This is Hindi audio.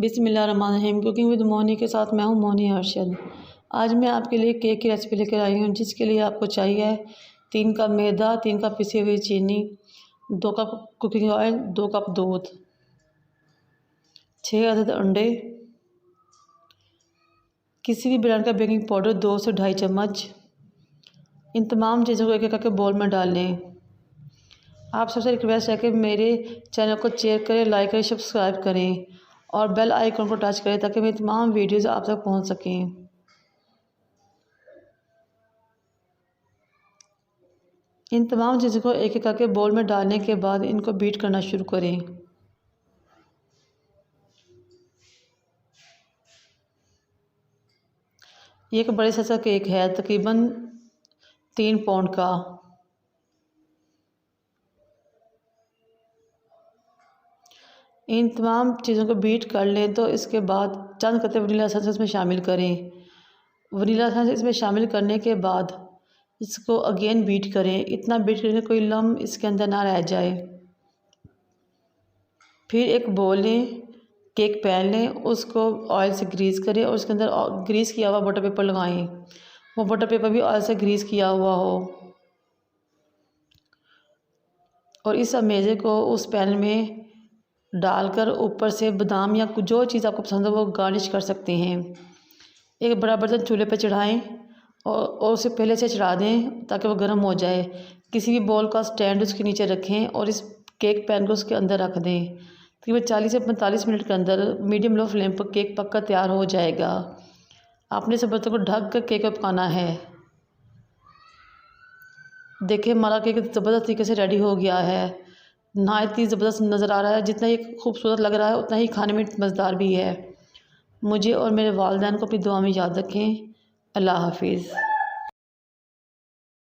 बिस्मिल्लाहिर्रहमानिर्रहीम। कुकिंग विद मोनी के साथ मैं हूं मोनी अरशद। आज मैं आपके लिए केक की रेसिपी लेकर आई हूं, जिसके लिए आपको चाहिए 3 कप मैदा, 3 कप पिसी हुई चीनी, 2 कप कुकिंग ऑयल, 2 कप दूध, 6 अदद अंडे, किसी भी ब्रांड का बेकिंग पाउडर 2 से 2.5 चम्मच। इन तमाम चीज़ों को एक एक करके बोल में डाल लें। आप सबसे रिक्वेस्ट है कि मेरे चैनल को शेयर करें, लाइक करें, सब्सक्राइब करें और बेल आइकन को टच करें ताकि मेरी तमाम वीडियोज़ आप तक पहुंच सकें। इन तमाम चीज़ों को एक एक करके बोल में डालने के बाद इनको बीट करना शुरू करें। ये एक बड़े साइज का केक है, तकरीबन 3 पाउंड का। इन तमाम चीज़ों को बीट कर लें तो इसके बाद चंद कतरे वनीला एसेंस इसमें शामिल करें। वनीला एसेंस इसमें शामिल करने के बाद इसको अगेन बीट करें। इतना बीट करें कि कोई लम्ब इसके अंदर ना रह जाए। फिर एक बोल लें, केक पैन लें, उसको ऑयल से ग्रीस करें और उसके अंदर ग्रीस किया हुआ बटर पेपर लगाएं। वो बटर पेपर भी ऑयल से ग्रीस किया हुआ हो और इस मेज़े को उस पैन में डालकर ऊपर से बादाम या जो चीज़ आपको पसंद हो वो गार्निश कर सकते हैं। एक बड़ा बर्तन चूल्हे पर चढ़ाएं और उसे पहले से चढ़ा दें ताकि वो गर्म हो जाए। किसी भी बॉल का स्टैंड उसके नीचे रखें और इस केक पैन को उसके अंदर रख दें। तकरीबन 40 से 45 मिनट के अंदर मीडियम लो फ्लेम पर केक पक्का तैयार हो जाएगा। आपने इस बर्तन को ढक कर केक को पकाना है। देखिए हमारा केक ज़बरदस्त तरीके से रेडी हो गया है। नहायत ही ज़बरदस्त नज़र आ रहा है। जितना ही खूबसूरत लग रहा है उतना ही खाने में मज़ेदार भी है। मुझे और मेरे वालिदैन को अपनी दुआ में याद रखें। अल्लाह हाफिज़।